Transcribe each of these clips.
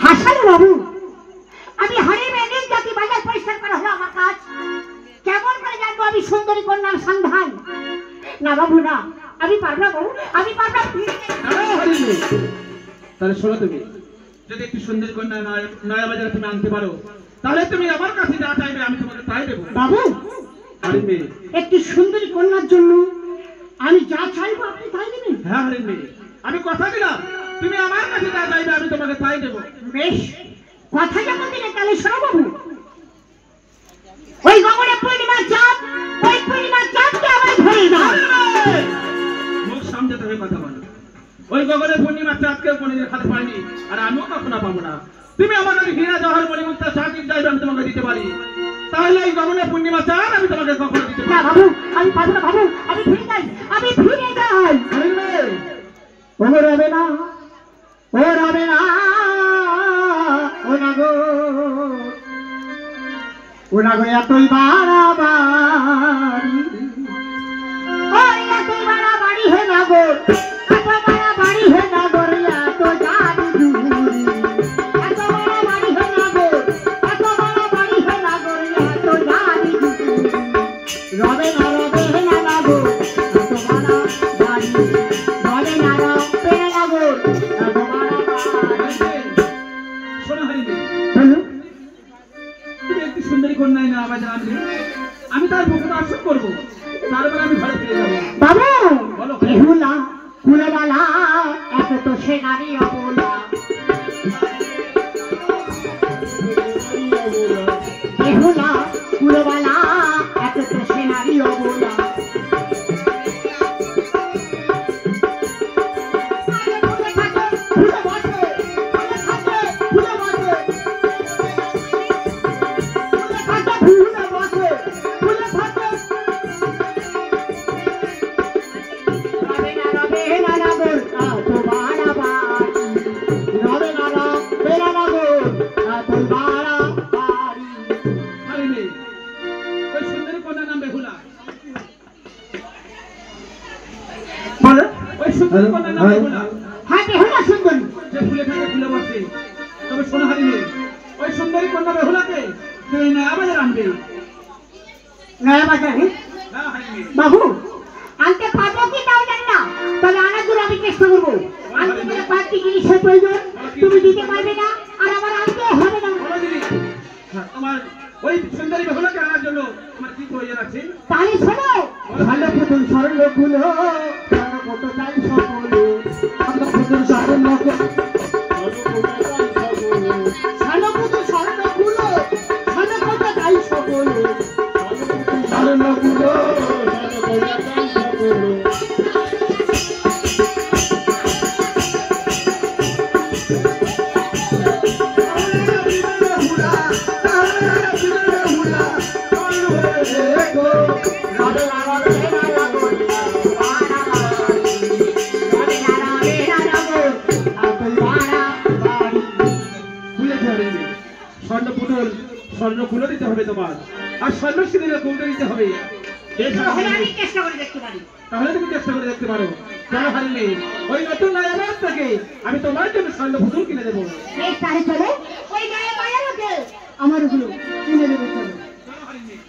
হাসানো বাবু, আমি হারিয়ে মেয়ে জাতি বাজার পরিষ্কার করা হলো আমার কাজ। কেমন করে জানবো আমি সুন্দরী কন্যার সন্ধান? না বাবু না, আমি পারবো বাবু, আমি পারবো। তাহলে শোনো, তুমি যদি একটি সুন্দরী কন্যা নয়া বাজারে তুমি আনতে পারো, তাহলে তুমি আমার কাছে যা চাইবে আমি তোমাকে তাই দেবো। বাবু, হারিন মেয়ে, একটি সুন্দরী কন্যার জন্য আমি যা চাইবো আপনি তাই দেবেন? হ্যাঁ হারিন মেয়ে, আমি কথা দিলাম তুমি আমার কাছে যা চাইবে আমি তোমাকে তাই দেবো। বেশ, কথা যেমন দিলে তাহলে শোনো বাবু, ওই গগনে পূর্ণিমার চাঁদ, ওই পূর্ণিমার চাঁদকে আমার ধরে দাও। মুখ সামনে তুমি কথা বলো। ওই গগনে পূর্ণিমার চাঁদকে কোনোদিন হাতে পাইনি, আর আমিও কখনো পাবো না। তুমি আমার কাছে হীরা জহর মণিমুক্তা সাকিব চাইবে আমি তোমাকে দিতে পারি, তাহলে এই গগনে পূর্ণিমা চাঁদ আমি তোমাকে কখনো দিতে পারি না বাবু, আমি পারবো না বাবু, আমি ফিরে যাই, আমি ফিরে যাই। হারিন মেয়ে, ও রবে না, ও রবে না, ও না গো, ও না গো, এতই বাড়াবাড়ি, ওই এতই বাড়াবাড়ি হে না গো, এত বাড়াবাড়ি হে না গো, এত জানি দূরি, এত বাড়াবাড়ি হে না গো, এত বাড়াবাড়ি হে না গো, এত জানি দূরি, রবে না না গো, এত বাড়াবাড়ি, রবে না গো, এত বাড়াবাড়ি। শোনো হারিন মেয়ে, বলুন তুমি একটি সুন্দরী কন্যায় না বাজার আনবে, আমি তার মুখে দর্শন করবো, তারপরে আমি ঘরে ফিরে যাবো। বাবু, বলো। বেহুলা কুলবালা এত তো সে নারী অবলা, বেহুলা কুলবালা এত তো সে নারী অবলা, হারিন মেয়ে, ওই সুন্দরী কন্যার নাম বেহুলা। বলো। ওই সুন্দরী কন্যার নাম বেহুলা, হ্যাঁ, বেহুলা সুন্দরী। যে ফুলে থাকে ফুলে বসে। তবে শোনো হারিন মেয়ে, ওই সুন্দরী কন্যা বেহুলাকে তুমি নয়া বাজার আনবে। নয়া বাজারে? হ্যাঁ হারিন মেয়ে, বাবু, আনতে পারবো কি তাও জানি না, তবে আনার জন্য আমি চেষ্টা করবো। আনতে গেলে কয়েকটি জিনিসের প্রয়োজন, তুমি দিতে পারবে না, আর আমার আনতে হবে না। বলো দিদি, তোমার ওই সুন্দরী বেহুলাকে আনার জন্য তোমার কি প্রয়োজন আছে? তাহলে শোনো, ভালো পুতুল স্বর্ণ গুলো কত চাই সকলে, ভালো পুতুল স্বর্ণ ভালো পুতুল স্বর্ণ গুলো ভালো কত চাই সকলে, স্বর্ণ গুলো স্বর্ণকুলো দিতে হবে তোমার, আর স্বর্ণ সিঁদুরের কৌটো দিতে হবে। আমি চেষ্টা করে দেখতে পারি। তাহলে তুমি চেষ্টা করে দেখতে পারো। চলো হারিন মেয়ে, ওই নতুন নয়া বাজার থেকে আমি তোমার জন্য স্বর্ণ পুতুল কিনে দেবো। বেশ, তাহলে চলো ওই গায়ে বাজারকে আমার ওগুলো কিনে দেবো। চলো। চলো হারিন মেয়ে।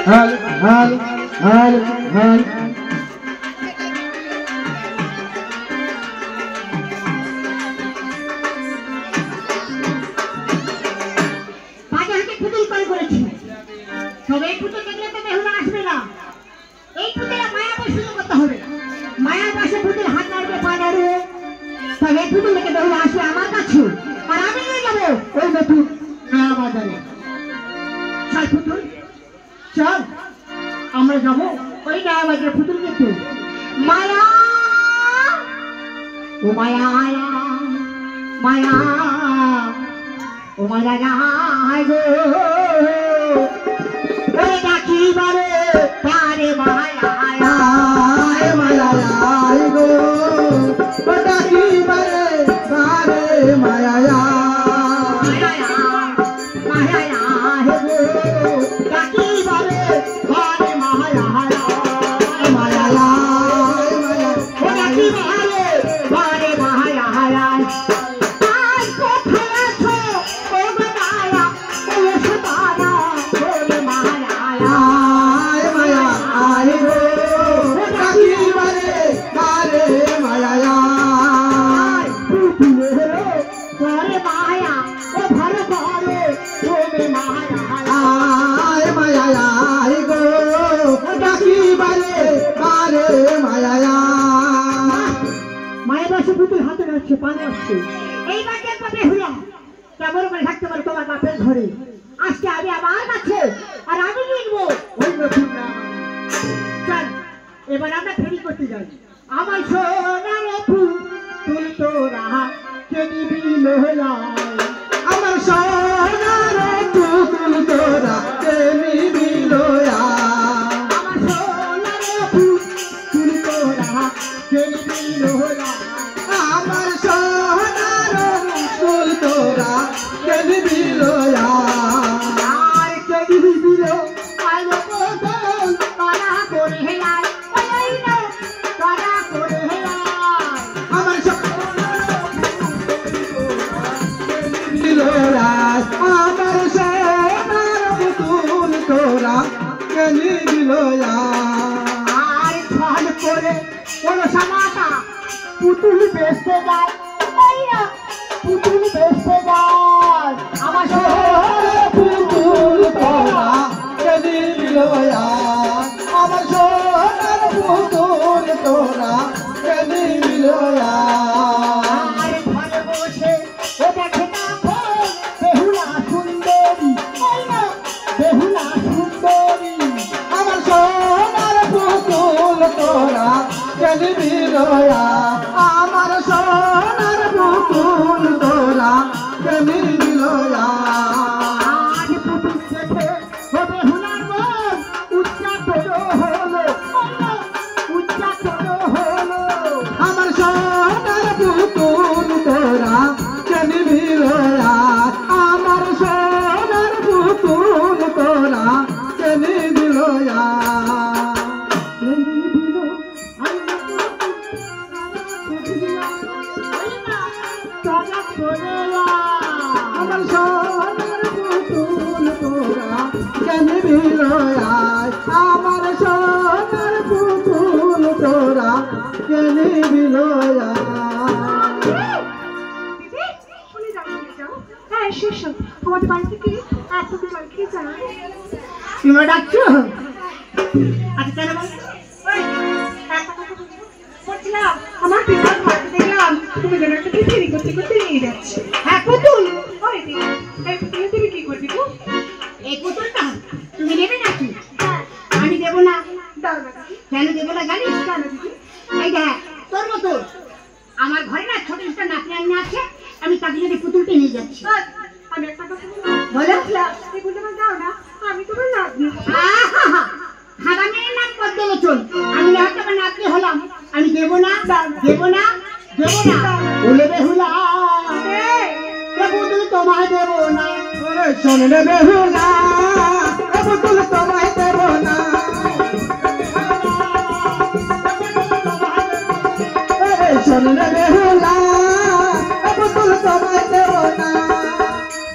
হাল হাল হাল হাল বাজারকে পুতুল করেছি, তবে এই পুতুল দেখলে তো বেহুলা আসবে না। এই পুতুলে মায়া পছন্দ করতে হবে, মায়ার পাশে পুতুল হাত নাড়বে পা নাড়বে, তবে এই পুতুল দেখে বেহুলা আসবে আমার কাছে, আর আমি নিয়ে যাবো ওই নতুন নয়া বাজারে। চল পুতুল চল, আমরা যাবো ওই নয়া বাজারে পুতুল দেখতে। মায়া ও মায়া মায়া ও মায়া যায় গো, ওরে ডাকি বারে পারে মায়া মায়া যায় গো, ও ডাকি বারে পারে মায়া হয়েছে। এইবার দেখবো বেহুলা কেমন করে থাকতে পারে তোমার বাপের ঘরে। আজকে আমি আমার কাছে আর আমি লিখবো ওই বেহুলা। চল এবার আমরা ফেরি করতে যাই। আমার সোনার পুতুল তোরা কে নিবি লোলায়, আমার সোনার পুতুল তোরা কে নিবি লোলায়, আমার সোনার পুতুল তোরা কে নিবি লোলায়, আমার সোনার পুতুল তোরা কে নিবি লোলায়, আর কে নিবি লোলায় পুতুল তোরা করে হেলায়, ওই না তোরা করে হেলায়, আমার সোনার লোলায়, আমার সোনার পুতুল তোরা কে নিবি লোলায়। আর ছল করে কোনো সামাটা পুতুল বেসতে যায়, ওই না পুতুল বেসতে যায়, আমার সোনার পুতুল তোরা কে নিবি লোলায়, আমার সোনার পুতুল তোরা কে নিবি লোলায়। আর ঘরে বসে ও দেখে না বেহুলা সুন্দরী, ওই না বেহুলা সুন্দরী, আমার সোনার পুতুল তোরা কে নিবি লোলায়, আমার সোনার পুতুল তোরা কে নিবি লোলায়। আর পুতুল দেখে ও বেহুলার মন উচ্চাটন হলো, ওই না উচ্চাটন হলো, আমার সোনার পুতুল তোরা কে নিবি লোলায়, আমার সোনার পুতুল তোরা কে নিবি লোলায়। আমার সোনার পুতুল তোরা কে নিবি লোলায়, আমার সোনার পুতুল তোরা কে নিবি লোলায়। আমাদের বাড়ি থেকে এত জল খেয়ে যায়। তোমরা ডাকছো? আচ্ছা কেন বলছো? একটা কথা বলছিলাম, আমার পেপার ঘরতে দেখলাম তুমি যেন একটা ফেরি করতে করতে নিয়ে যাচ্ছে। হ্যাঁ পুতুল, ওই দিদি, এই পুতুলে তুমি কি করবি গো? এই পুতুলটা তুমি নেবে নাকি? হ্যাঁ, আমি দেবো না। দাও না দিদি। কেন দেবো না জানিস? কেন দিদি? এই দেখ তোর মতো আমার ঘরে না ছোট ছোট নাতনি আছে, আমি তাকে যদি পুতুলটা নিয়ে যাচ্ছি। আজ আমি একটা কথা বলবো। বলো। এগুলো আমার দাও না, আমি তোমার নাতনি। আহা, হারামের নাম পদ্মলোচন, আমি না হয়তো আমার নাতনি হলাম, আমি দেবো না, দেবো না, দেবো না। বলে বেহুলা এ পুতুল তোমায় দেবো না। ওরে শোন রে বেহুলা, এ পুতুল তোমায় দেব না। ওরে শোন রে বেহুলা, এ পুতুল তোমায় দেব না।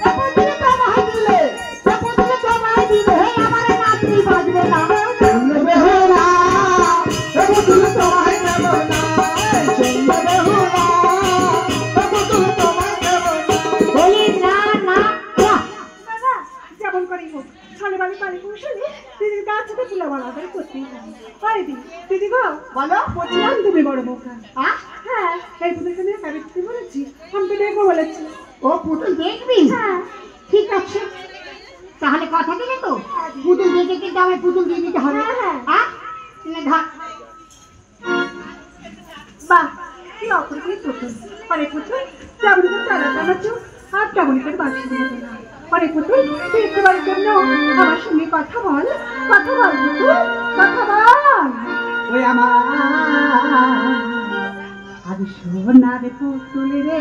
এ পুতুল তোমায় দিলে, এ পুতুল তোমায় দিলে আমার নাতনি বাজবে না। শোন রে বেহুলা, এ পুতুল তোমায় দেব না। শোন রে বেহুলা, এ পুতুল তোমায় দেব না। বলি না না না। বাবা, যেমন করেই হোক, ছলে বাড়ি বাড়ি কৌশলে দিদির কাছ থেকে তুলে বলা করে করতেই হবে। আরে দিদি, দিদি গো, বলো। বলছিলাম তুমি বড় বোকা। আহ, হ্যাঁ, এই পুতুলকে নিয়ে কাবে দিতে বলেছি, আমি তো দেখবো বলেছি। ও পুতুল দেখবি? হ্যাঁ, ঠিক আছে, তাহলে কথা দিলে তো পুতুল দেখে কিন্তু আমার পুতুল দিয়ে দিতে হবে। হ্যাঁ, হ্যাঁ না ধর। বাহ, কি অপরূপ পুতুল। অনেক পুতুল যেমন করে চালা চালাচ্ছ, আর কেমন করে বাঁশি দিতে না। অনেক পুতুল দেখতে পারার জন্য আমার সঙ্গে কথা বল, কথা বল পুতুল, কথা বল। ওই আমার আজ সোনার পুতুল রে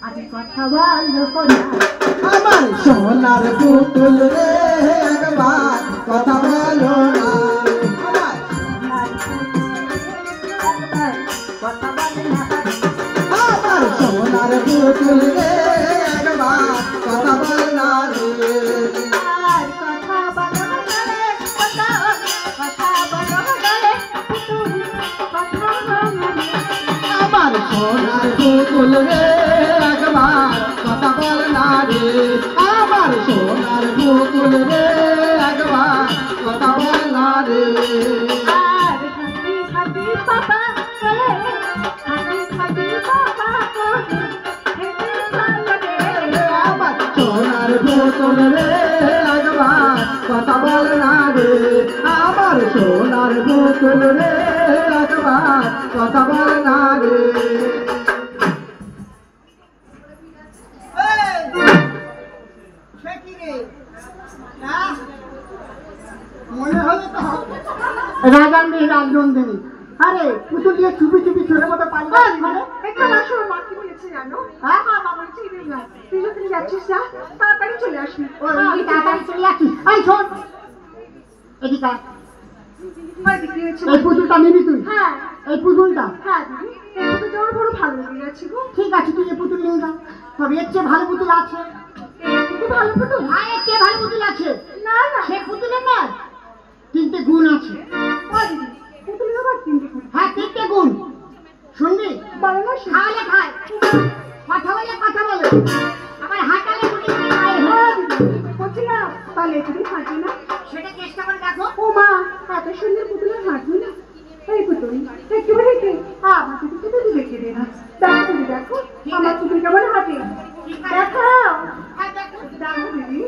আজ কথা বল না। আমার সোনার পুতুল রে একবার কথা বলো না। কথা বল না। আমার সোনার পুতুল রে একবার কথা বল না রে। আর কথা বলো না রে, কথা বলো না রে, পুতুল কথা বলো না রে। আমার সোনার পুতুল রে একবার কথা বল না রে। আমার সোনার পুতুল রে একবার কথা বল না রে। আর খাতি খাতি পাপা রে, খাতি খাতি পুতুল রে একবার কথা বল না রে আমার সোনার পুতুল রে একবার কথা বল না রে মনে হলো তো রাজনন্দিনী রাজনন্দিনী আরে পুতুল দিয়ে চুপি চুপি ছোট মতো পালিয়ে মানে এখানে আসো, মা কি বলেছে জানো? হ্যাঁ মা বলছে এদিকে যা, তুই যখন যাচ্ছিস না তাড়াতাড়ি চলে আসবি। ওই তাড়াতাড়ি চলে যাচ্ছি এই শোন এদিকে আয়। বিক্রি হয়েছে। এই পুতুলটা নিবি তুই? হ্যাঁ এই পুতুলটা হ্যাঁ দিদি, এই পুতুলটা আমার বড় ভালো লেগে গেছে গো। ঠিক আছে তুই এই পুতুল নিয়ে যা তবে এর চেয়ে ভালো পুতুল আছে এর থেকে ভালো পুতুল? হ্যাঁ এর চেয়ে ভালো পুতুল আছে না না সে পুতুলের না 3টে গুণ আছে দিদি, পুতুলের আবার 3টে গুণ? হ্যাঁ 3টে গুণ শুনবি বলো না শুনি। খাওয়ালে খায় কথা বলে কথা বলে আবার হাঁটালে গুটি গুটি খায় বলছি না তাহলে তুমি হাঁটি না? সেটা চেষ্টা করে দেখো ও মা, এত সুন্দর পুতুলের হাঁটবি না? এই পুতুল একটু হেঁটে আমার পুতুলকে তুমি দেখে দে না। দেখো তুমি দেখো আমার পুতুল কেমন হাঁটে। দেখো হ্যাঁ দেখো দেখো দিদি।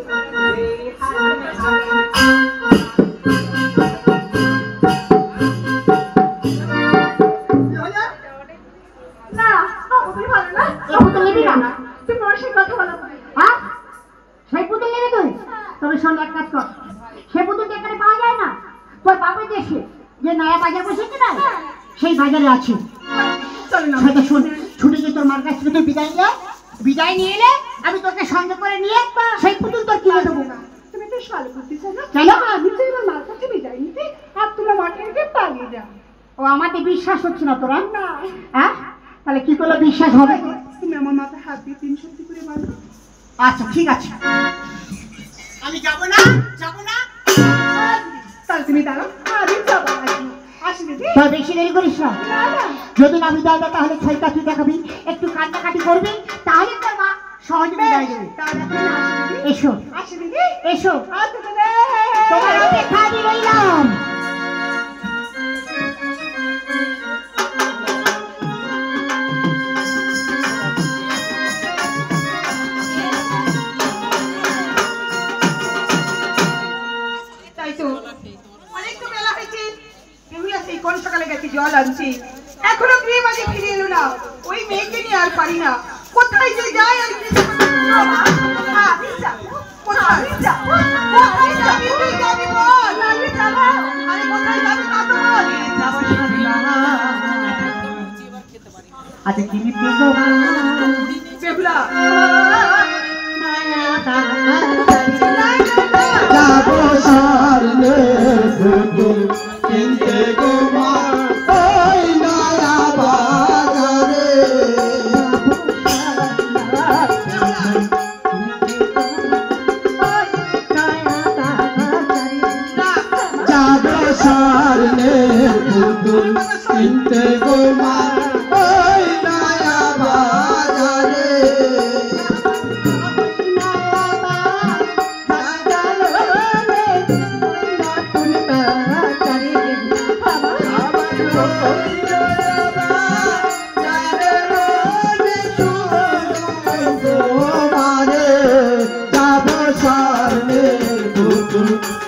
না পুতুল ভালো না? এই পুতুল নিবি না তুমি আমার সাথে কথা বলো না। হ্যাঁ সেই পুতুল নেবে তুই তবে শোন এক কাজ কর সে পুতুল তো এখানে পাওয়া যায় না তোর বাপের দেশে যে নয়া বাজার বসেছে না সেই বাজারে আছে চলো না। সেটা শোন ছুটে গিয়ে তোর মার কাছ থেকে তুই বিদায় নিয়ে এলে আমি তোকে সঙ্গে করে নিয়ে সেই পুতুল তোর কিনে দেবো তুমি বেশ ভালো বুঝতেছো না? কেন? আমি তো এবার মার কাছে বিদায় নিতে আর তোমার মাকে রেখে পালিয়ে যাও। ও আমাদের বিশ্বাস হচ্ছে না তোরা না হ্যাঁ তাহলে কি করলে বিশ্বাস হবে তুমি আমার মাথা হাত দিয়ে 3 সত্যি করে বলো। আচ্ছা ঠিক আছে আমি যাবো না তাহলে তুমি দাঁড়াও, আমি যাবো আসি দিদি। তোর বেশি দেরি করিস না না না যদি না বিদায় দেয় তাহলে ছয়টা তুই দেখাবি একটু কান্নাকাটি করবি তাহলে তোর মা সহজে বিদায় দেবে তাহলে এখন আসি দিদি। এসো আসি দিদি। এসো আচ্ছা দিদি। তোমার অপেক্ষা আমি রইলাম তাই তো অনেক তো বেলা হয়েছে, বেহুলা সেই কোন সকালে গেছে জল আনছি, এখনো গৃহে মাঝে ফিরে এলো না। ওই মেয়েকে নিয়ে আর পারি না, কোথায় যে যাই আর কিছু করতে পারি না। আমি যাবো, কোথায় যাবো? কোথায় যাবি তুই? যাবি বল। আমি যাবো। আরে কোথায় যাবি তা তো বল। যাবো শুনলাম। আচ্ছা তুমি বেহুলা যাবো সারলে পুতুল কিনতে গো মা ওই নয়া বাজারে যাবো সারলে পুতুল কিনতে গো মা ওই নয়া বাজারে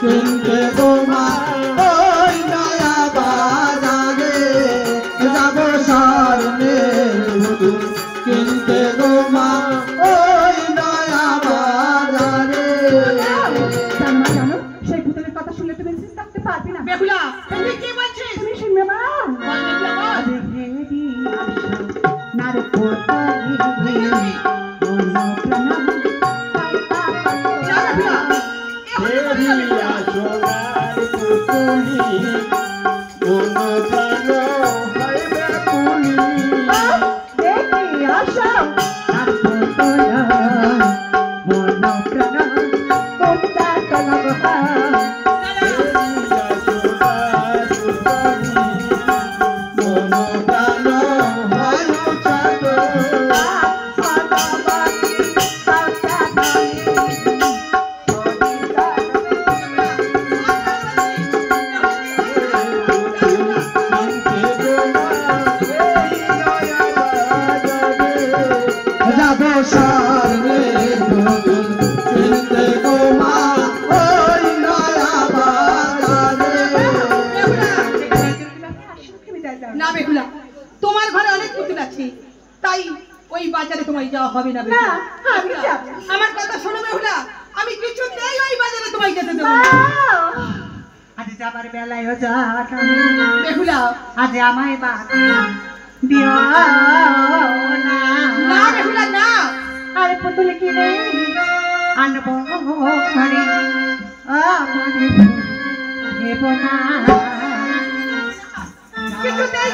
কিনতে গো মা ওই নয়া বাজারে যাব সারনে পুতুল কিনতে গো মা ওই নয়া বাজারে জানো সেই পুতুলের কথা শুনলে তুমি নিশ্চিত থাকতে পারবে না। বেহুলা তুমি কি বলছিস তুমি শুনবে মা। বল বেহুলা বল হবে না না বেহুলা। আমি যাব আমার কথা শোনো বেহুলা, আমি কিছুতেই ওই বাজারে তোমায় যেতে দেবো মা না। আজ যাবার বেলায় যা বেহুলা আজ আমায় বাধা দিও না না বেহুলা না, আর পুতুল কিনে আনবো ঘরে আমারে দেব না কিছুতেই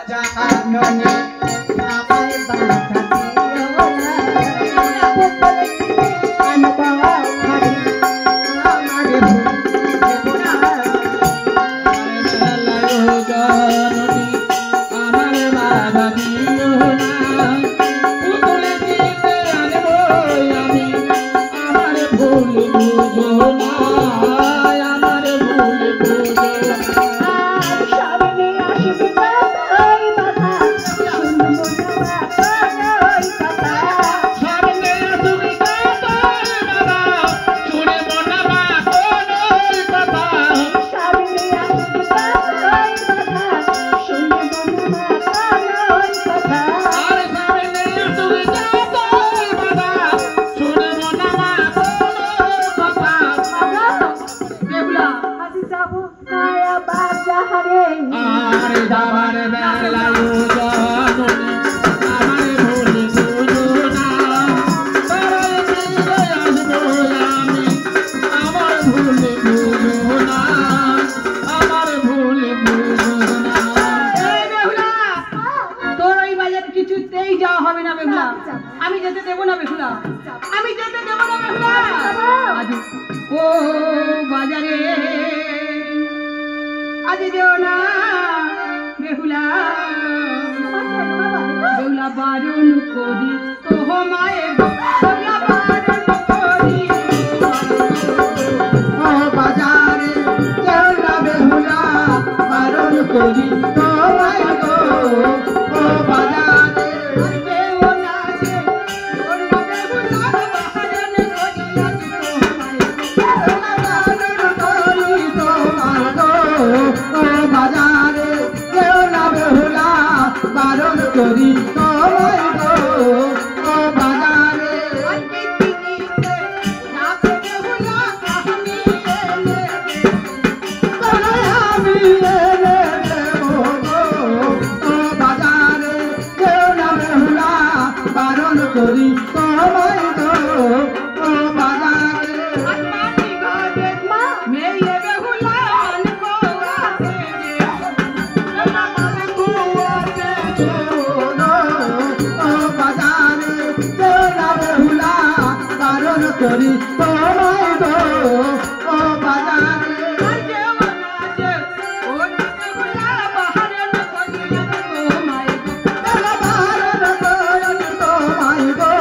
জাহাননে আমায় বাধা দিও না পুতুল কিনে আনবো ঘরে আমারে দেব না সামনে আসবে তাই বাধা শুনবো না ওই কথা সামনে আসবে তাই বাধা শুনবো না ওই কথা বেহুলা আজ যাব না আবার যাহারে এই বেহুলা, তোর ওই বাজারে কিছুতেই যাওয়া হবে না বেহুলা, আমি যেতে দেবো না বেহুলা, আমি যেতে দেবো না বেহুলা। আজ ও বাজারে আজ যেও না বেহুলা, বেহুলা বারণ করি তোমায়, বেহুলা বারণ করি। ও বাজারে কেউ না বেহুলা বারণ করি তোমায় গো ও বাজারে যেও না যে, ওর বেহুলা বারণ করি আজ তোমায়। বারণ করি তোমার গো ও বাজারে কেউ না বেহুলা বারণ করি তোমায় গো ও বাজারে আজকে দিনিতে রাতে বেহুলা আমি এলে, আমি এনে দেবো গো ও বাজারে কেউ না বেহুলা বারণ করি তোমায় গো ও বাজারে আসমানি ঘরে মেয়ে বেহুলা আনবো আসে যে, আমার কুয়াতে ও বাজারে কেউ না বেহুলা বারণ করি তোমায় গো ও বাজারে আর যেও না যে, ওর বেহুলা বারণ করি আমি তোমায়। বারণ করি তোমায় গো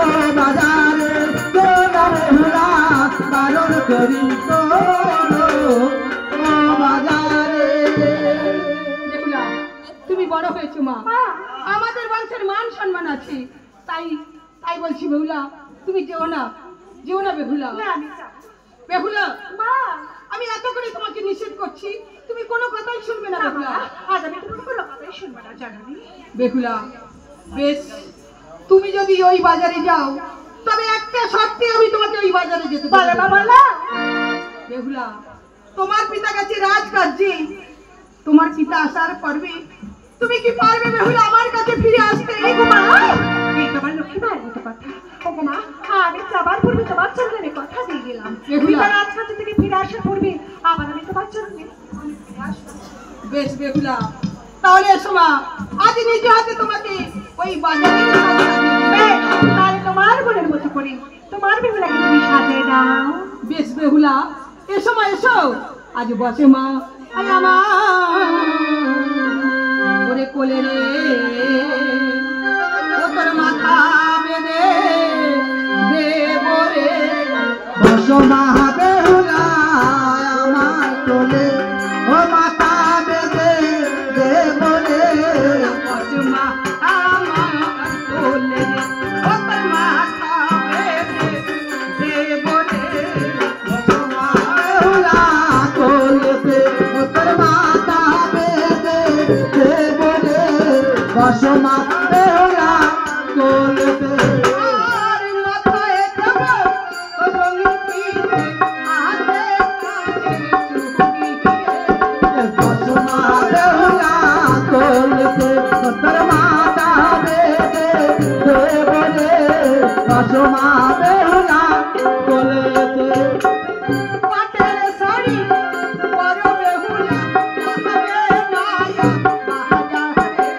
ও বাজারে কেউ না বেহুলা বারণ করি তোমায় গো ও বাজারে বেহুলা, তুমি বড় হয়েছো মা, আমাদের বংশের মান সম্মান আছে, তাই তাই বলছি বেহুলা, তুমি যেও না বেহুলা। না আমি যাব বেহুলা, মা আমি এত করে তোমাকে নিষেধ করছি, তুমি কোনো কথাই শুনবে না না বেহুলা। মা, আজ আমি তোমার কোনো কথাই শুনবো না জানানি বেহুলা, বেশ, তুমি যদি ওই বাজারে যাও, তবে একটা শর্তে আমি তোমাকে ওই বাজারে যেতে দেব। বলো না বলো বেহুলা, তোমার পিতা গেছে রাজকার্যে, তোমার পিতা আসার পর্বে তুমি কি পারবে বেহুলা আমার কাছে ফিরে আসতে? এই গো মা, এই তোমার লক্ষ্মী মায়ের মতো কথা ও গো মা, আমি যাবার পূর্বে তোমার চরণে আমি কথা দিয়ে গেলাম বেহুলা। এবার আজ কাছে থেকে ফিরে আসার পূর্বে আবার আমি তোমার চরণে ফিরে আসবো বেশ বেহুলা, তাহলে এসো মা, আজ নিজে হাতে তোমাকে ওই বাজারে বেশ, তাহলে তোমার মনের মতো করে তোমার বেহুলাকে তুমি সাজিয়ে দাও বেশ বেহুলা, এসো মা এসো, আজ বসে মা, আয় আমার ওরে কোলে রে, ও তোর মাথা বেঁধে দেব রে, বসো মা বেহুলা আমার কোলে ও মাতা বেঁধে দেব রে বসে মা আমার কোলে রে, ও তোর মাথা বেঁধে দেব রে। বসো মা বেহুলা কোলেতে ও তোর মাতা বেঁধে দেব রে বসো মা বেহুলা কোলেতে বসমা বেহুলা কোলেতে পাটের শাড়ি পরো বেহুলা আমারে মায়া বাজারে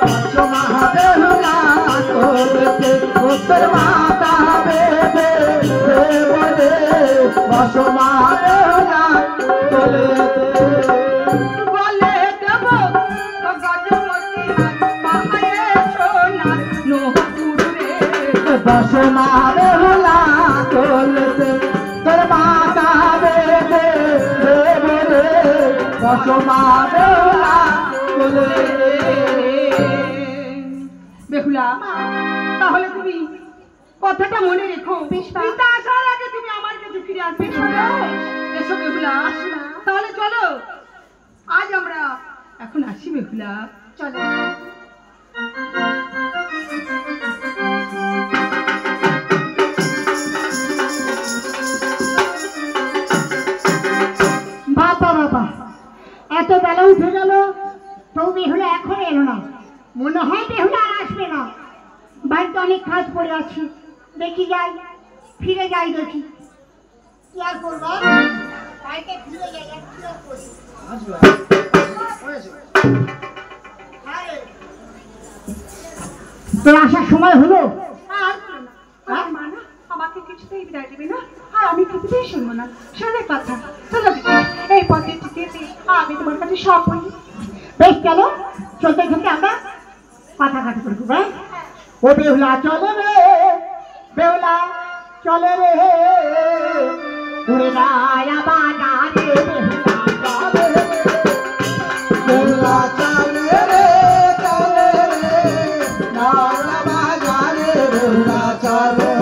বসমা বেহুলা কোলেতে উত্তর মাতা বেবে বলে বসমা বেহুলা কোলেতে গলে দেব গজমতি পাহাড়ে সোনার নহপুর রে বসমা বেহুলা কোলেতে তোর মাতা বেবে বলে বসমা বেহুলা কোলেতে বেহুলা তাহলে তুমি কথাটা মনে রেখো পিতা আসার আগে তুমি আমার কাছে ফিরে আসবে এসো বেহুলা তাহলে চলো আজ আমরা এখন আসি বেহুলা চলো বাবা বাবা এত বেলা উঠে গেল তো বেহুলা এখন এলো না মনে হয় বেহুলা আর আসবে না বাড়িতে অনেক কাজ পড়ে আছে দেখি যাই ফিরে যাই দেখি কি আর করবো বাড়িতে ফিরে যাই আর কি আর করি? হ্যাঁ রে। তোর আসার সময় হলো আমার মা না আমাকে কিছুতেই বিদায় দেবে না আর আমি কিছুতেই শুনবো না শোনে কথা চলো দিদি এই পথে যেতে আমি তোমার কাছে সব বলি বেশ চলো চলতে চলতে আমরা কাটাকাটি করবো হ্যাঁ ও বেহুলা চলে রে বেহুলা চলে রে উড়ে রায়া বাজারে বেহুলা চলে রে। বেহুলা চলে রে বেহুলা চলে রে বেহুলা চলে রে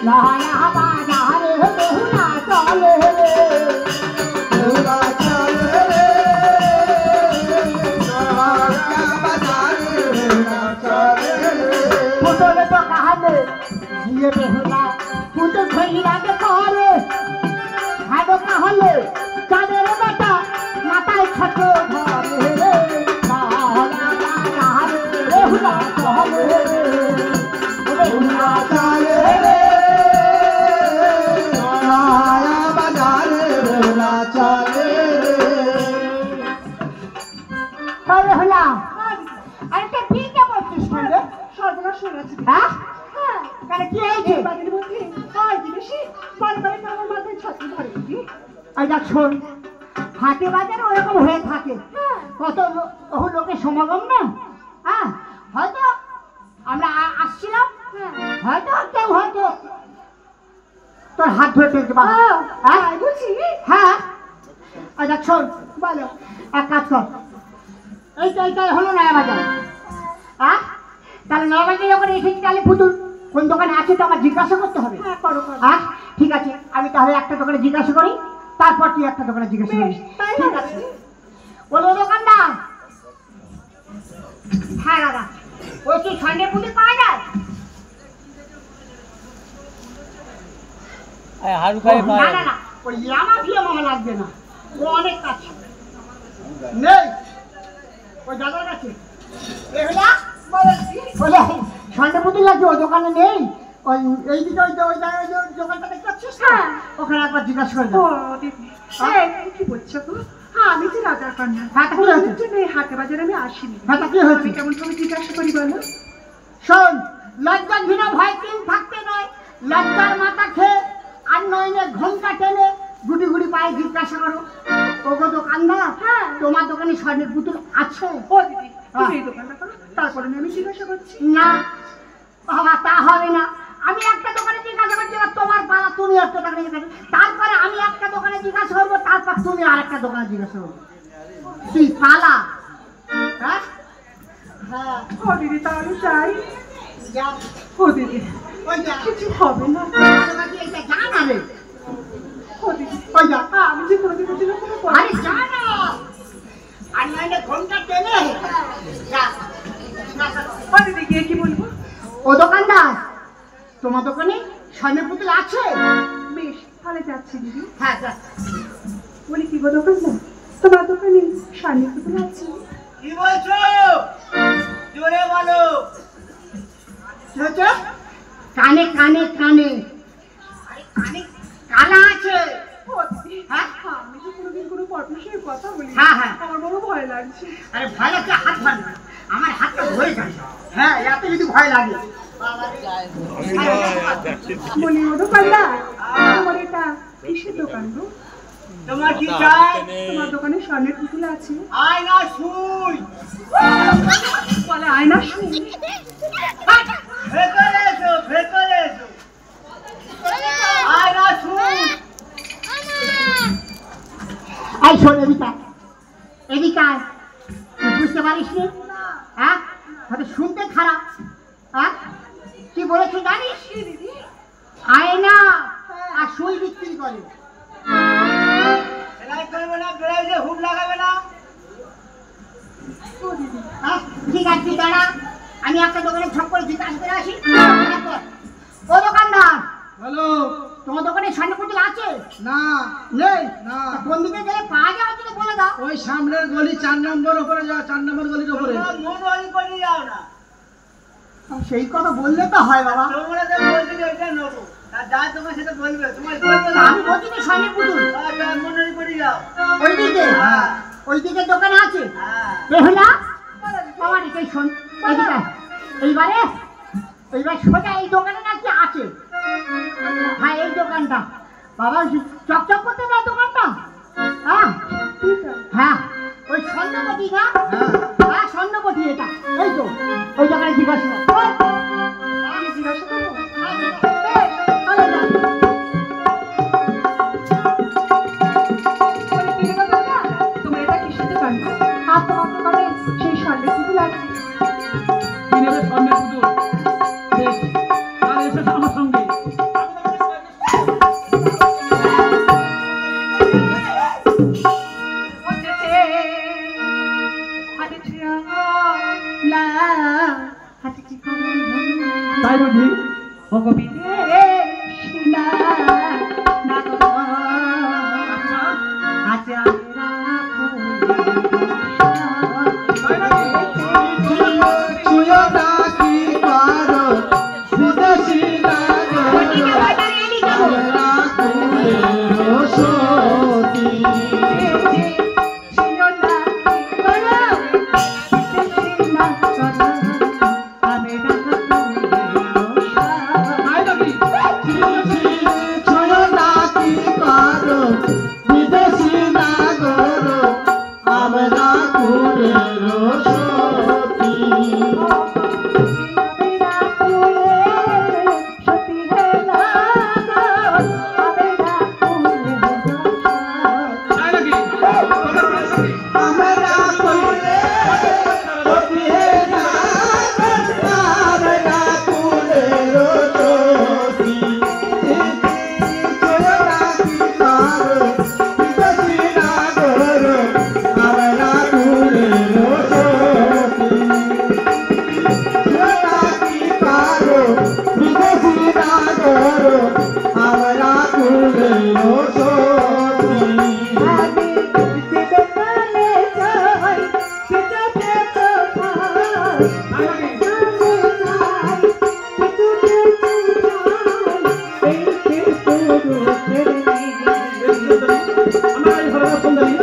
রায়া বাজারে বেহুলা চলে রে বেহুলা চলে রে বাজারে বেহুলা চলে রে ফুটলে তো কাহালে গিয়ে বেহুলা ফুটো ধরি রাখে করে হাডো কাহলে চাঁদের বেটা মাথায় ছোট ধরে রে বেহুলা চলে রে বেহুলা চলে রে বাজারে বেহুলা চলে রে বেহুলা আরে তো ঠিক বলছিস রে সর্বনাশ হয়ে গেছে হ্যাঁ হ্যাঁ কেন কি হয়েছে এই বাড়ির মধ্যে হয় বিদেশি বারবার আমার মাথায় ছাতি ধরে দিদি এই দেখ শোন হাটে বাজারে ওরকম হয়ে থাকে হ্যাঁ কত বহু লোকের সমাগম না হ্যাঁ হয়তো আমরা আসছিলাম হয়তো কেউ হয়তো তোর হাত ধরে টেনতে পারো হ্যাঁ তাই বুঝি হ্যাঁ আচ্ছা শোন বলো এক কাজ কর এইটাই হলো নয়া বাজার হ্যাঁ তাহলে নয়া বাজারে যখন এসেছি তাহলে পুতুল কোন দোকানে আছে তো আমার জিজ্ঞাসা করতে হবে হ্যাঁ করো করো হ্যাঁ ঠিক আছে আমি তাহলে একটা দোকানে জিজ্ঞাসা করি তারপর তুই একটা দোকানে জিজ্ঞাসা করিস তাই ঠিক হবে। আছে বলো দোকানদার হ্যাঁ দাদা ওই কি সন্ধ্যে পুজো পাওয়া যায় হারু না না না ওই ইয়ামা ফিয়া মামা লাগবে না ও অনেক কাছে নেই ওই দাদার কাছে এগুলা বলে সন্ধ্যে পুজো লাগছে ওই দোকানে নেই ওই এইদিকে ওই দোকানটা দেখতে পাচ্ছিস না হ্যাঁ। ওখানে একবার জিজ্ঞাসা করে ও দাও দিদি এই কি বলছো গো হ্যাঁ আমি যে রাজার কন্যা হ্যাঁ, তা কি হয়েছে? ওর জন্য এই হাটে বাজারে আমি আসিনি হ্যাঁ, তা কি হয়েছে? আমি কেমন ভাবে জিজ্ঞাসা করি বলো শোন লজ্জা ঘৃণা ভয় কিন থাকতে নয় লজ্জার মাথা খেয়ে আর নইলে ঘোমটা টেনে গুটি গুটি পায়ে জিজ্ঞাসা করো ওগো দোকানদার হ্যাঁ। তোমার দোকানে স্বর্ণের পুতুল আছে ও দিদি তুমি এই দোকানটা করো তারপরে আমি জিজ্ঞাসা করছি না বাবা তা হবে না আমি একটা দোকানে জিজ্ঞাসা করছি এবার তোমার পালা তুমি একটা দোকানে জিজ্ঞাসা তারপরে আমি একটা দোকানে জিজ্ঞাসা করবো তারপর তুমি আরেকটা দোকানে জিজ্ঞাসা করবো কি পালা হ্যাঁ হ্যাঁ ও দিদি তাহলে যাই যা ও দিদি ওই যা কিছু হবে না আমাকে এটা জানা রে ও দিদি ওই যা আমি যে কোনোদিন বুঝি না কোনো আরে জানা আর নইলে ঘন্টা টেনে যা ও দিদি গিয়ে কি বলবো ও দোকানদার তোমার দোকানে স্বর্ণের পুতুল আছে বেশ তাহলে যাচ্ছি দিদি হ্যাঁ যা বলি কি গো দোকানদার তোমার দোকানে স্বামী পুতুল আছে কি বলছো কি হচ্ছে? কানে কানে কানে আরে কানে কালা আছে। হ্যাঁ আমি তো কোনোদিন কোনো পরপুরুষের কথা বলি হ্যাঁ হ্যাঁ আমার বড় ভয় লাগছে। আরে ভয় লাগছে হাত ভাঙ না, আমার হাতটা ধরে যায়। হ্যাঁ এত যদি ভয় লাগে বলি ও দোকানদার, তোমার এটা কিসের দোকান গো? তোমার কি চাই? তোমার দোকানে স্বর্ণের পুতুল আছে? আয়না সুই বলে আয়না শুনি। ভেতরে এসো, ভেতরে এসো। আয়না সুই। এই শোন এদিকে, এদিকে আয়। তুই বুঝতে পারিস নি? হ্যাঁ হয়তো শুনতে খারাপ। হ্যাঁ কি বলেছো জানিস? আয়না আর সুই বিক্রি করে। সেলাই করবে না, ব্লাউজে হুক লাগাবে না। হ্যাঁ ঠিক আছে দাঁড়া, আমি একটা দোকানে ছক করে জিজ্ঞাসা করে আসি। ও দোকানদার, হ্যালো। তোমার দোকানে স্বর্ণ পুতুল আছে? না নেই? না, কোন দিকে গেলে পাওয়া যাবে তো বলে দাও। ওই সামনের গলি 4 নম্বর ওপরে যাও, 4 নম্বর গলির ওপরে। মন ওই করে যাও না। সেই কথা বললে তো হয় বাবা। তোমরা তো বলতে যে ওইটা নেবো, আর যা তোমার সেটা বলবে, তোমার বলবে তা আমি বলছি তো স্বর্ণের পুতুল মনে করে যাও। ওই দিকে, হ্যাঁ। ওই দিকে দোকানে আছে। হ্যাঁ, বেহুলা আমার এটাই শোন, এদিকে এইবারে এইবার সোজা এই দোকানে নাকি আছে। হ্যাঁ এই দোকানটা বাবা চকচক করতে না দোকানটা। হ্যাঁ হ্যাঁ ওই স্বর্ণপটি না? হ্যাঁ স্বর্ণপটি এটা। ওই তো ওই দোকানে জিজ্ঞাসা কর। আমি জিজ্ঞাসা করবো? বলি কি রে দাদা, তোমার এটা কিসের দোকান? আর তোমার দোকানে সেই স্বর্ণের পুতুল আছে? কি নেবে স্বর্ণের পুতুল? বেশ, তাহলে এসো আমার সঙ্গে। তাই বুঝি? আচ্ছা, তাই নাকি? ছুঁয়ো না কি পারো, বিদেশি নাগর, আমরা কুলের সতী। তাই নাকি? ছুঁয়ো না কি পারো, বিদেশি নাগর, আমরা কুলের সতী। তাই নাকি? তোমার বয়স কি? আমরা কুলের সতী নাগর, আমরা কুলের সতী। ছুঁয়ো না কি পারো, বিদেশি নাগর, আমরা কুলের সতী। ছুঁয়ো না কি পারো, বিদেশি নাগর, আমরা কুলের সতী। তাই নাকি? আমার এই ভালো সুন্দরী।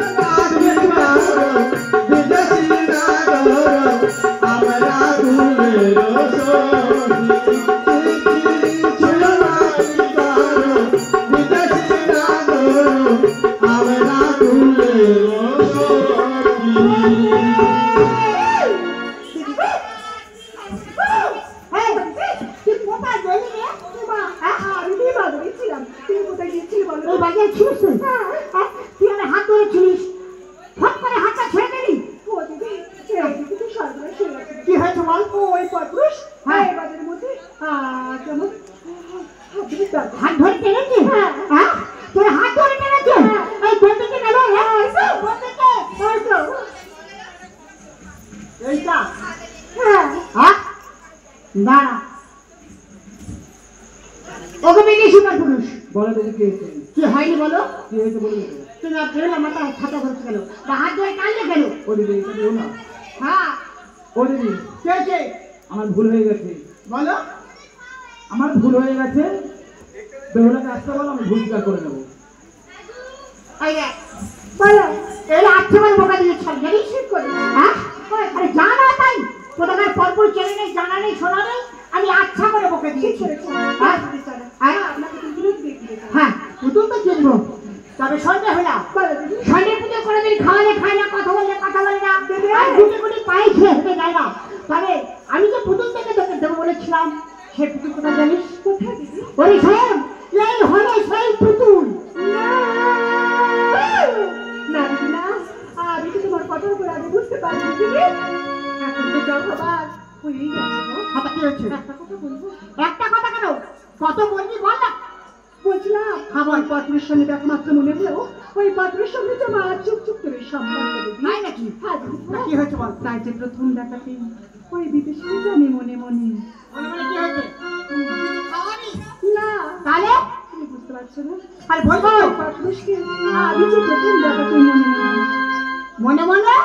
তুই কোথায় গেলি রে? আমি তো বাজারে ছিলাম, তুমি কোথায় গিয়েছিলে বলো? ওই বাজারে ছিলিস তুই? হ্যাঁ? তুই আমার হাত ধরেছিলিস, ফট করে হাতটা ছেড়ে দিলি। ও দিদি, এদিকে তো সর্বনাশ হয়ে গেছে। কি হয়েছে বল? ও ওই পরপুরুষ হ্যাঁ। এই বাজারের মধ্যে কেমন হাত ধরে টেনেছে? হ্যাঁ তোর হাত ধরে টেনেছে? এই কোন দিকে গেল? কোন দিকে? এইটা? হ্যাঁ হ্যাঁ দাঁড়া, ওকে বেরিয়েছি পুরুষ। বলো দেখি কে হয়েছে? কি হয়নি বলো? কি হয়েছে বলো দেখি। তুমি আর বেরোলো মাথা ছাতা ধরতে গেল, হাত ধরে টানলে গেল। ও দিদি, এটা দিও না। হ্যাঁ ও দিদি, কে কে? আমার ভুল হয়ে গেছে। বলো। আমার ভুল হয়ে গেছে, বেহুলাকে আসতে বলো, আমি ভুল স্বীকার করে নেবো। এই দেখ, বলো এই আচ্ছা বল বোকা দিয়ে ছাড় জানিস ঠিক করে হ্যাঁ? আরে জানা তাই কোথাকার পরপুর চেনে নেই, জানা নেই, শোনা নেই, আমি আচ্ছা করে বোকা ঠিক দিয়েছি। করেছো হ্যাঁ? হ্যাঁ আপনাকে তুমি দেখতে হ্যাঁ পুতুল তো চিনবো, তবে সন্ধ্যে হলো বলো দিদি সন্ধ্যে পুজো কোনোদিন খাওয়ালে খায় না, কথা বললে কথা বলে না, দিদি। আর গুটি গুটি পায়ে খেয়ে হেঁটে যায় না। তবে আমি যে পুতুল থেকে তোকে দেবো বলেছিলাম, সে পুতুল কোথায় জানিস? কোথায় দিদি ওই শোন, এই হলো সেই পুতুল। না দিদি না আমি তো তোমার কথার উপর আগে বুঝতে পারিনি দিদি এখন তো যা হবার হয়েই গেছে গো কথা কি হচ্ছে? একটা কথা বলবো একটা কথা কেন, কত বলবি বল না। বলছিলাম আমার পাত্রের সঙ্গে একমাত্র মনে হলেও ওই পাত্রের সঙ্গে তো আমার চুপ চুপ করে সম্পর্ক দিদি তাই নাকি? হ্যাঁ দিদি তা কি হয়েছে বল? তাই যে প্রথম দেখাতেই ওই বিদেশে জানি মনে মনে মনে মনে কি হয়েছে? খাওয়ানি? না তাহলে তুমি বুঝতে পারছো না আর বলবো ওই পাত্রকে আমি যে প্রথম দেখাতেই মনে মনে মনে মনে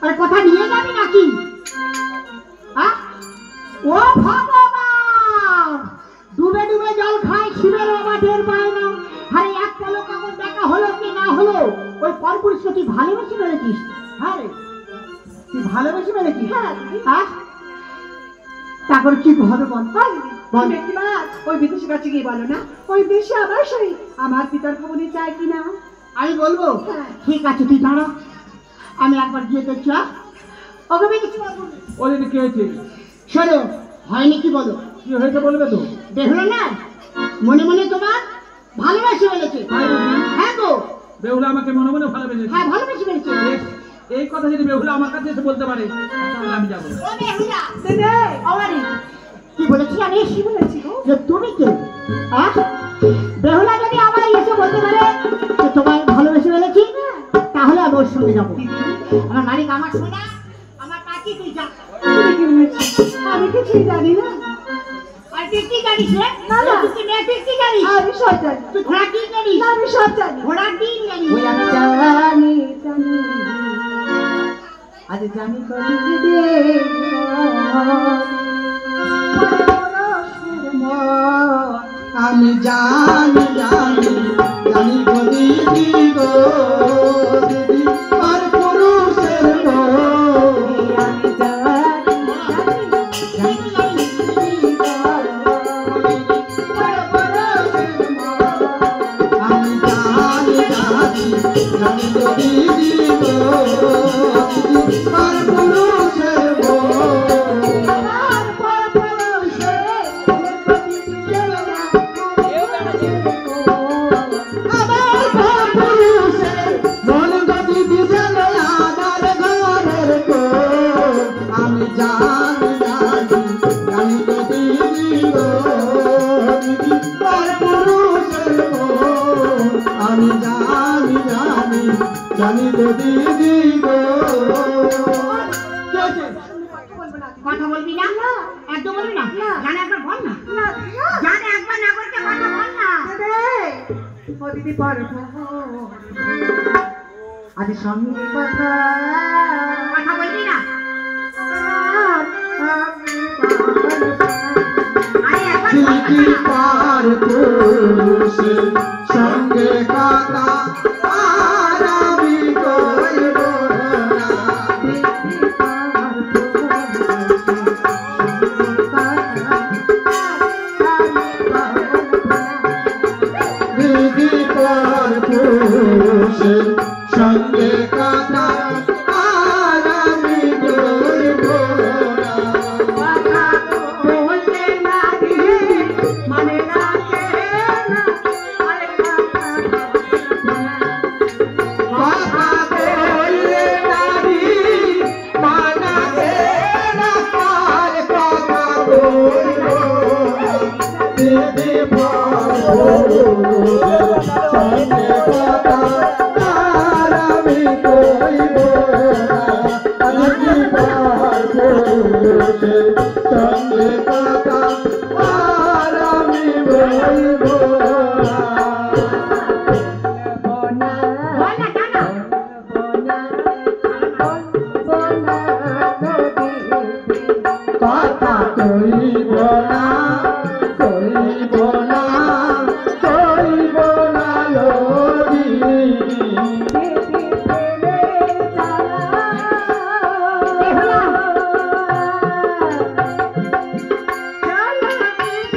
আর কথা নিয়ে যাবি নাকি? হ্যাঁ? ও ভগবান, ডুবে ডুবে জল খায়, শিবের বাবা টের পায় না। আরে এক পলক আমার দেখা হলো কি না হলো, ওই পরপুরুষকে তুই ভালোবেসে ফেলেছিস। হ্যাঁ রে, তুই ভালোবেসে ফেলেছিস। হ্যাঁ হ্যাঁ, তারপর কি হবে বল? বল। ওই বিদেশের কাছে গিয়ে বলো না ওই দেশে আমার সহিত আমার পিতার ভবনে চায় কিনা আমি বলবো হ্যাঁ। ঠিক আছে, তুই দাঁড়া, আমি একবার গিয়ে দেখছি। ওকে আমি কিছু বলবো না। ও দিদি কি হয়েছে? শোনো, হয়নি কি বলো? কি হয়েছে বলবে তো? দেখলো না, মনে মনে তোমার ভালোবাসে ফেলেছে। তাই বুঝি? হ্যাঁ গো, বেহুলা আমাকে মনে মনে ভালোবেসেছে। হ্যাঁ ভালোবেসে ফেলেছে। এই কথা যদি বেহুলা আমার কাছে এসে বলতে পারে, তাহলে আমি যাবো। ও বেহুলা, দেদে আমারই কি বলেছি জানিস? কি বলেছি গো যে তুমি কে? হ্যাঁ, বেহুলা যদি আমার এসে বলতে পারে যে তোমায় ভালোবেসে ফেলেছি, তাহলে আমি ওর সঙ্গে যাবো। আমার মালিক, আমার সোনা, আমার কাকি, তুই যা। তুমি কি বলেছি আমি কিছুই জানি না আর তুই কি জানিস রে? না, না। তুই কি মেয়ে, তুই কি জানিস? আমি সব জানি তুই ঘোড়ার ডিম জানিস? না, আমি সব জানি ঘোড়ার ডিম জানিস? ওই আমি জানি জানি আজ জানি কবি আমি জানি জানি জানি গো দিদি গো দিদি আর পুরুষের গো আমি জানি জানি আমি জানি জানি জানি গো দিদি গো দিদি আর পুরুষের গো আমার পুরুষের মন গো দিদি জানে আমার ঘরের গো আমি জানি জানি জানি গো দিদি গো দিদি আর পুরুষের গো আমি জানি জানি জানি গো দিদি গো কি হয়েছে? কথা বলবি না? একদম বলবি না? জানে একবার বল না। জানে একবার না বলতে কথা বল না। ও দিদি পারবো আজ সঙ্গে কথা কথা বলবি না? আরে একবার বল না। দিদি পার পুরুষের সঙ্গে কথা আর আমি কইব না দিদি পার পুরুষের সঙ্গে কথা আর আমি কইব না বলতে না দিলে মানে রাখে না আরে কথা বললে নারী মানাবে না কার কথা বলব দিদি সঙ্গে কথা আর আমি কইব না দিদি সঙ্গে কথা আর আমি বলব না বল না, জানো? কথা রইব না